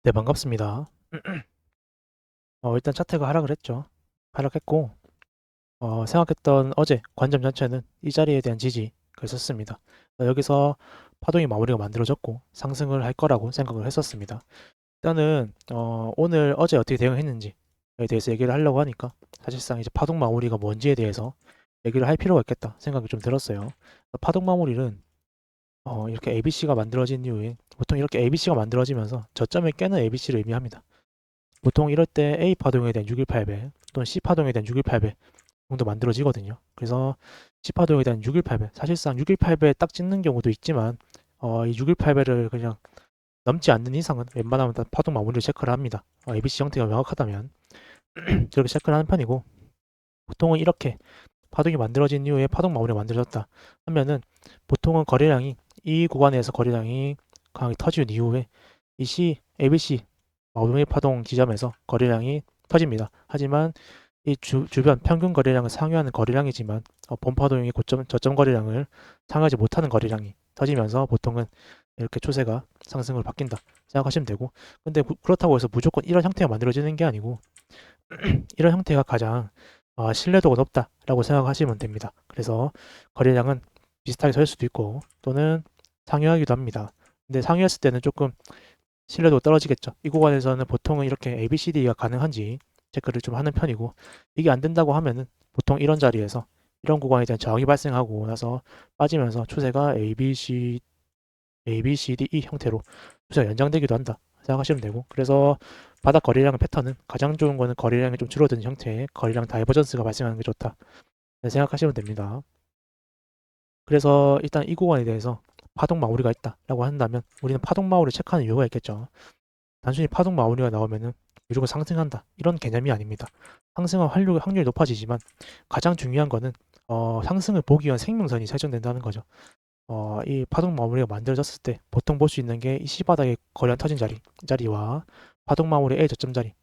네, 반갑습니다. 일단 차트가 하락을 했죠. 하락했고, 생각했던 어제 관점 자체는 이 자리에 대한 지지가 있었습니다. 여기서 파동의 마무리가 만들어졌고, 상승을 할 거라고 생각을 했었습니다. 일단은, 오늘, 어제 어떻게 대응했는지에 대해서 얘기를 하려고 하니까, 사실상 이제 파동 마무리가 뭔지에 대해서 얘기를 할 필요가 있겠다 생각이 좀 들었어요. 파동 마무리는, 이렇게 ABC가 만들어진 이후에, 보통 이렇게 ABC가 만들어지면서 저점을 깨는 ABC를 의미합니다. 보통 이럴 때 A 파동에 대한 618배 또는 C 파동에 대한 618배 정도 만들어지거든요. 그래서 C 파동에 대한 618배, 사실상 618배 딱 찍는 경우도 있지만 이 618배를 그냥 넘지 않는 이상은 웬만하면 다 파동 마무리를 체크를 합니다. ABC 형태가 명확하다면 저렇게 체크를 하는 편이고, 보통은 이렇게 파동이 만들어진 이후에 파동 마무리가 만들어졌다 하면은 보통은 거래량이 이 구간에서 거래량이 강하게 터진 이후에 이 C, ABC 마무리 파동 지점에서 거래량이 터집니다. 하지만 이 주변 평균 거래량을 상회하는 거래량이지만 본파동의 고점, 저점 거래량을 상회하지 못하는 거래량이 터지면서 보통은 이렇게 추세가 상승으로 바뀐다 생각하시면 되고, 근데 그렇다고 해서 무조건 이런 형태가 만들어지는 게 아니고 이런 형태가 가장 신뢰도가 높다라고 생각하시면 됩니다. 그래서 거래량은 비슷하게 설 수도 있고 또는 상회하기도 합니다. 근데 상회했을 때는 조금 신뢰도가 떨어지겠죠. 이 구간에서는 보통은 이렇게 ABCD가 가능한지 체크를 좀 하는 편이고, 이게 안 된다고 하면은 보통 이런 자리에서 이런 구간에 대한 저항이 발생하고 나서 빠지면서 추세가 ABCDE 형태로 추세가 연장되기도 한다 생각하시면 되고, 그래서 바닥 거래량 패턴은 가장 좋은 거는 거래량이 좀 줄어든 형태의 거래량 다이버전스가 발생하는 게 좋다 생각하시면 됩니다. 그래서 일단 이 구간에 대해서 파동 마무리가 있다라고 한다면 우리는 파동 마무리 체크하는 이유가 있겠죠. 단순히 파동 마무리가 나오면은 무조건 상승한다 이런 개념이 아닙니다. 상승할 확률이 높아지지만 가장 중요한 거는 상승을 보기 위한 생명선이 설정된다는 거죠. 이 파동 마무리가 만들어졌을 때 보통 볼 수 있는 게 이 C바닥에 거래량 터진 자리와 파동 마무리 A 저점 자리,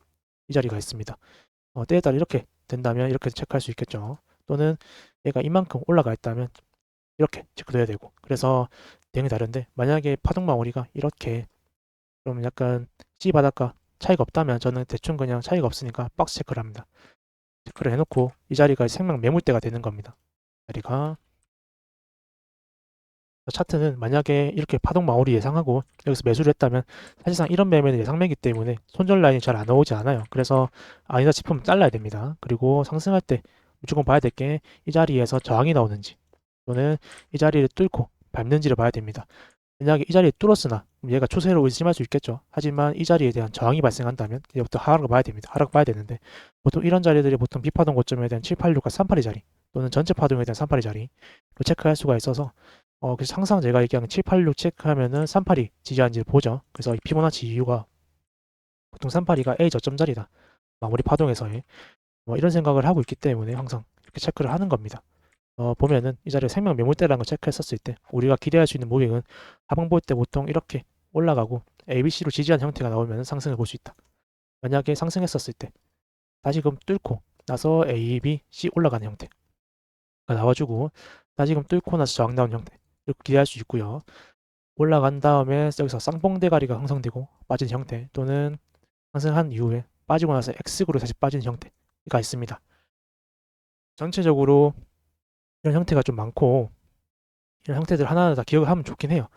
이 자리가 있습니다. 때에 따라 이렇게 된다면 이렇게 체크할 수 있겠죠. 또는 얘가 이만큼 올라가 있다면 이렇게 체크도 해야 되고, 그래서 내용이 다른데, 만약에 파동 마무리가 이렇게 좀 약간 C 바닥과 차이가 없다면 저는 대충 그냥 차이가 없으니까 박스 체크를 합니다. 체크를 해놓고 이 자리가 생명 매물대가 되는 겁니다. 자리가 차트는 만약에 이렇게 파동 마무리 예상하고 여기서 매수를 했다면 사실상 이런 매매는 예상매이기 때문에 손절 라인이 잘 안 나오지 않아요. 그래서 아니다 싶으면 잘라야 됩니다. 그리고 상승할 때 무조건 봐야 될 게 이 자리에서 저항이 나오는지 또는 이 자리를 뚫고 밟는지를 봐야 됩니다. 만약에 이 자리에 뚫었으나 얘가 추세로 의심할 수 있겠죠. 하지만 이 자리에 대한 저항이 발생한다면 이제부터 하락을 봐야 됩니다. 하락 봐야 되는데 보통 이런 자리들이 보통 비파동 고점에 대한 786과 382 자리 또는 전체 파동에 대한 382 자리로 체크할 수가 있어서 그래서 항상 제가 얘기하는 786 체크하면은 382 지지한지를 보죠. 그래서 이 피보나치 이유가 보통 382가 A 저점 자리다. 마무리 파동에서의 이런 생각을 하고 있기 때문에 항상 이렇게 체크를 하는 겁니다. 보면은 이 자리에 생명 매물대라는 걸 체크했었을 때 우리가 기대할 수 있는 무빙은 하방 볼 때 보통 이렇게 올라가고 ABC로 지지한 형태가 나오면 상승을 볼 수 있다. 만약에 상승했었을 때 다시금 뚫고 나서 A, B, C 올라가는 형태가 나와주고 다시금 뚫고 나서 저항 나온 형태 이렇게 기대할 수 있고요. 올라간 다음에 여기서 쌍봉 대가리가 형성되고 빠진 형태 또는 상승한 이후에 빠지고 나서 X구로 다시 빠지는 형태가 있습니다. 전체적으로 이런 형태가 좀 많고 이런 형태들 하나하나 다 기억을 하면 좋긴 해요.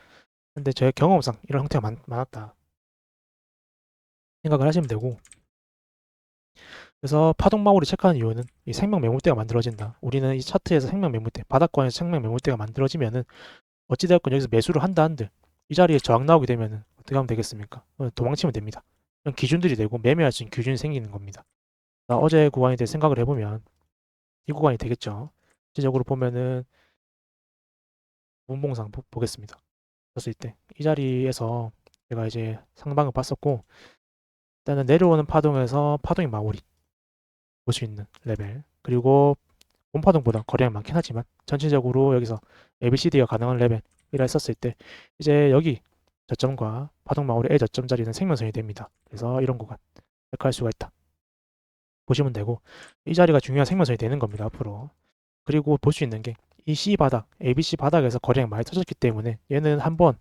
근데 제 경험상 이런 형태가 많았다 생각을 하시면 되고, 그래서 파동 마무리 체크하는 이유는 이 생명 매물대가 만들어진다. 우리는 이 차트에서 생명 매물대, 바닥권에서 생명 매물대가 만들어지면은 어찌되었건 여기서 매수를 한다 한들 이 자리에 저항 나오게 되면은 어떻게 하면 되겠습니까? 도망치면 됩니다. 이런 기준들이 되고 매매할 수 있는 기준이 생기는 겁니다. 어제 구간에 대해 생각을 해보면 이 구간이 되겠죠. 전체적으로 보면은 문봉상 보겠습니다. 그랬을 때 이 자리에서 제가 이제 상방을 봤었고, 일단은 내려오는 파동에서 파동의 마무리 볼 수 있는 레벨, 그리고 본파동보다 거래량이 많긴 하지만 전체적으로 여기서 ABCD가 가능한 레벨이라 했었을 때 이제 여기 저점과 파동 마무리 A 저점 자리는 생명선이 됩니다. 그래서 이런 구간 체크할 수가 있다 보시면 되고, 이 자리가 중요한 생명선이 되는 겁니다 앞으로. 그리고 볼 수 있는 게 이 C 바닥, ABC 바닥에서 거래량이 많이 터졌기 때문에 얘는 한번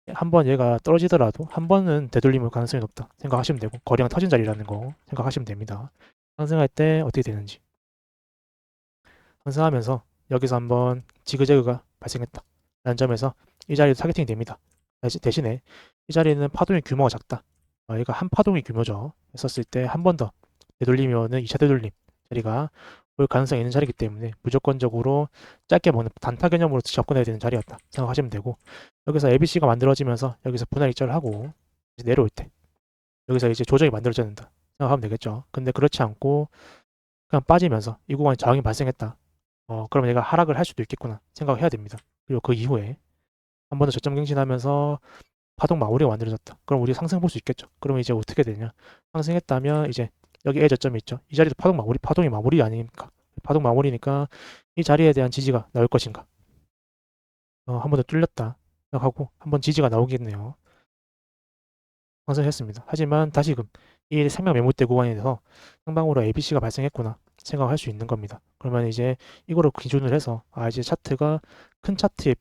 한번 얘가 떨어지더라도 한 번은 되돌림 올 가능성이 높다 생각하시면 되고, 거래량 터진 자리라는 거 생각하시면 됩니다. 상승할 때 어떻게 되는지. 상승하면서 여기서 한번 지그재그가 발생했다 라는 점에서 이 자리도 타겟팅이 됩니다. 대신에 이 자리는 파동의 규모가 작다. 얘가 한 파동의 규모죠. 했었을 때 한 번 더 되돌리면은 2차 되돌림 자리가 올 가능성이 있는 자리이기 때문에 무조건적으로 짧게 먹는 단타 개념으로 접근해야 되는 자리였다 생각하시면 되고, 여기서 ABC가 만들어지면서 여기서 분할 입절을 하고 이제 내려올 때 여기서 이제 조정이 만들어져야 된다 생각하면 되겠죠. 근데 그렇지 않고 그냥 빠지면서 이 구간에 저항이 발생했다. 그럼 얘가 하락을 할 수도 있겠구나 생각해야 됩니다. 그리고 그 이후에 한 번 더 저점 갱신하면서 파동 마무리가 만들어졌다. 그럼 우리 상승 볼 수 있겠죠. 그러면 이제 어떻게 되냐? 상승했다면 이제 여기 A 저점이 있죠. 이 자리도 파동이 마무리 아닙니까? 파동 마무리니까 이 자리에 대한 지지가 나올 것인가? 한 번 더 뚫렸다 생각하고 한 번 지지가 나오겠네요. 상승했습니다. 하지만 다시금 이 생명 매물대 구간에 대해서 상방으로 ABC가 발생했구나 생각할 수 있는 겁니다. 그러면 이제 이거를 기준을 해서 이제 차트가 큰 차트의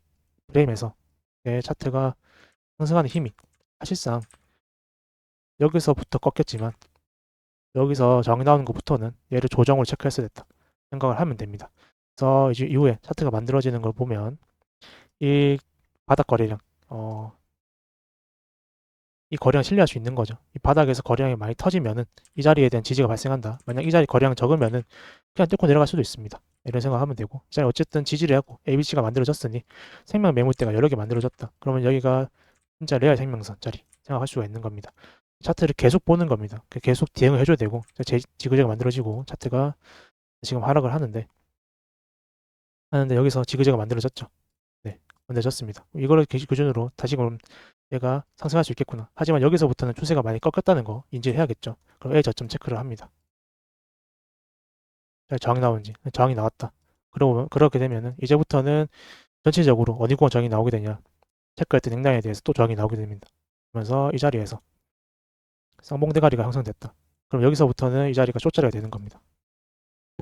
프레임에서 차트가 상승하는 힘이 사실상 여기서부터 꺾였지만 여기서 저항 나오는 것부터는 얘를 조정으로 체크했어야 됐다 생각을 하면 됩니다. 그래서 이제 이후에 차트가 만들어지는 걸 보면 이 바닥 거래량 이 거래량 신뢰할 수 있는 거죠. 이 바닥에서 거래량이 많이 터지면은 이 자리에 대한 지지가 발생한다. 만약 이 자리 거래량 적으면은 그냥 뚫고 내려갈 수도 있습니다. 이런 생각하면 되고, 이 자리 어쨌든 지지를 하고 ABC가 만들어졌으니 생명 매물대가 여러 개 만들어졌다. 그러면 여기가 진짜 레알 생명선 자리 생각할 수가 있는 겁니다. 차트를 계속 보는 겁니다. 계속 대응을 해줘야 되고, 지그재가 만들어지고 차트가 지금 하락을 하는데 여기서 지그재가 만들어졌죠. 네, 만들어졌습니다. 이거를 기준으로 다시금 얘가 상승할 수 있겠구나. 하지만 여기서부터는 추세가 많이 꺾였다는 거 인지해야겠죠. 그럼 A 저점 체크를 합니다. 저항이 나오는지. 저항이 나왔다. 그렇게 되면은 이제부터는 전체적으로 어느 구간 저항이 나오게 되냐 체크했던 행량에 대해서 또 저항이 나오게 됩니다. 그러면서 이 자리에서 쌍봉대가리가 형성됐다. 그럼 여기서부터는 이 자리가 쇼자리가 되는 겁니다.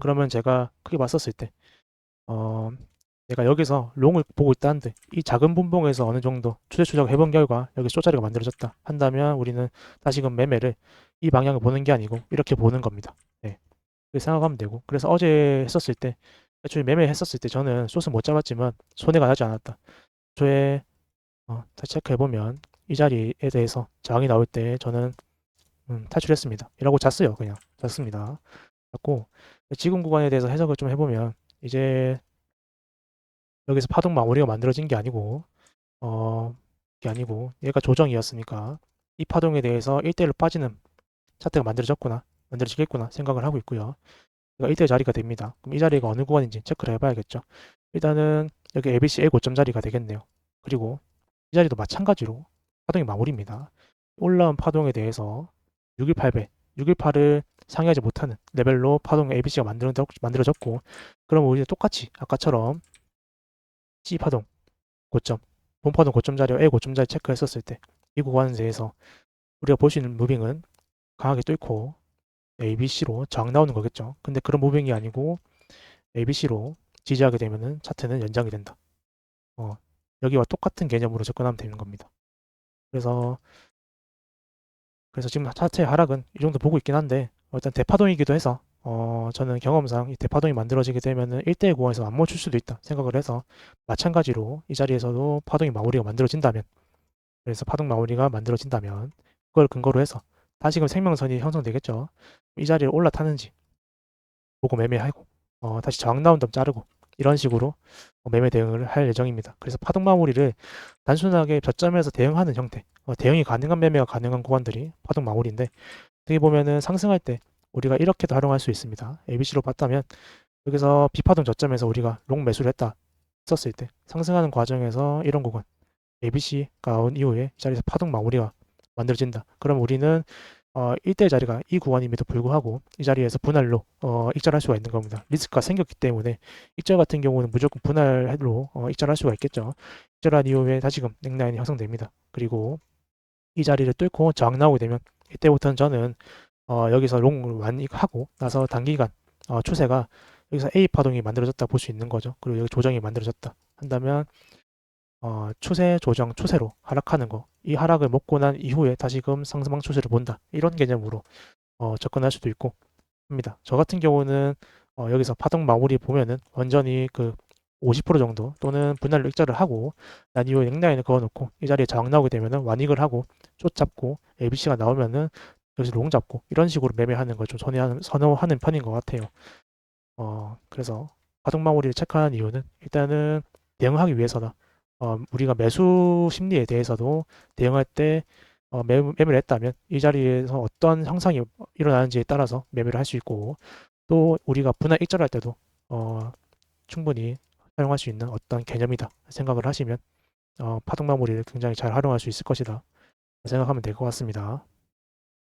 그러면 제가 크게 봤었을 때 어, 내가 여기서 롱을 보고 있다는데 이 작은 분봉에서 어느 정도 추세 추적을 해본 결과 여기 쇼자리가 만들어졌다 한다면 우리는 다시금 매매를 이 방향을 보는 게 아니고 이렇게 보는 겁니다. 네. 그렇게 생각하면 되고, 그래서 어제 했었을 때 애초에 매매했었을 때 저는 숏은 못 잡았지만 손해가 나지 않았다. 애초에 다시 체크해보면 이 자리에 대해서 저항이 나올 때 저는 탈출했습니다. 이라고 잤어요. 그냥 잤습니다. 잤고 지금 구간에 대해서 해석을 좀 해보면 이제 여기서 파동 마무리가 만들어진 게 아니고 얘가 조정이었으니까 이 파동에 대해서 1대1로 빠지는 차트가 만들어지겠구나 생각을 하고 있고요. 얘가 1대1 자리가 됩니다. 그럼 이 자리가 어느 구간인지 체크를 해봐야겠죠. 일단은 여기 ABC A 고점 자리가 되겠네요. 그리고 이 자리도 마찬가지로 파동이 마무리입니다. 올라온 파동에 대해서 618배, 618을 상회하지 못하는 레벨로 파동 ABC가 만들어졌고, 그럼 우리는 똑같이 아까처럼 C파동 고점, 본파동 고점 자리와 A 고점 자리 체크했었을 때 이 구간에 대해서 우리가 볼 수 있는 무빙은 강하게 뚫고 ABC로 저항 나오는 거겠죠. 근데 그런 무빙이 아니고 ABC로 지지하게 되면은 차트는 연장이 된다. 여기와 똑같은 개념으로 접근하면 되는 겁니다. 그래서 지금 차트의 하락은 이 정도 보고 있긴 한데 일단 대파동이기도 해서 저는 경험상 이 대파동이 만들어지게 되면은 1대1 구간에서 안 멈출 수도 있다 생각을 해서, 마찬가지로 이 자리에서도 파동이 마무리가 만들어진다면, 그래서 파동 마무리가 만들어진다면 그걸 근거로 해서 다시금 생명선이 형성되겠죠. 이 자리에 올라타는지 보고 매매하고 다시 저항 나온 점 자르고 이런 식으로 매매 대응을 할 예정입니다. 그래서 파동 마무리를 단순하게 저점에서 대응하는 형태, 대응이 가능한 매매가 가능한 구간들이 파동 마무리인데, 어떻게 보면은 상승할 때 우리가 이렇게도 활용할 수 있습니다. ABC로 봤다면 여기서 비파동 저점에서 우리가 롱 매수를 했다 썼을 때 상승하는 과정에서 이런 구간 ABC가 온 이후에 이 자리에서 파동 마무리가 만들어진다. 그럼 우리는 1대 자리가 이 구간임에도 불구하고 이 자리에서 분할로 익절할 수가 있는 겁니다. 리스크가 생겼기 때문에 익절 같은 경우는 무조건 분할로 익절할 수가 있겠죠. 익절한 이후에 다시금 넥라인이 형성됩니다. 그리고 이 자리를 뚫고 저항 나오게 되면 이때부터는 저는 여기서 롱을 완익하고 나서 단기간 추세가 여기서 A 파동이 만들어졌다 볼 수 있는 거죠. 그리고 여기 조정이 만들어졌다 한다면 추세 조정, 추세로 하락하는 거, 이 하락을 먹고 난 이후에 다시금 상승방 추세를 본다. 이런 개념으로 접근할 수도 있고 합니다. 저 같은 경우는 여기서 파동 마무리 보면은 완전히 그 50% 정도 또는 분할로 익절을 하고 난 이후에 넥라인을 그어놓고 이 자리에 저항 나오게 되면은 완익을 하고 숏 잡고 ABC가 나오면은 여기서 롱 잡고 이런 식으로 매매하는 걸 좀 선호하는 편인 것 같아요. 그래서 파동 마무리를 체크하는 이유는 일단은 대응하기 위해서다. 우리가 매수 심리에 대해서도 대응할 때 매매를 했다면 이 자리에서 어떤 형상이 일어나는지에 따라서 매매를 할 수 있고 또 우리가 분할 익절할 때도 어, 충분히 사용할 수 있는 어떤 개념이다 생각을 하시면 파동 마무리를 굉장히 잘 활용할 수 있을 것이다 생각하면 될 것 같습니다.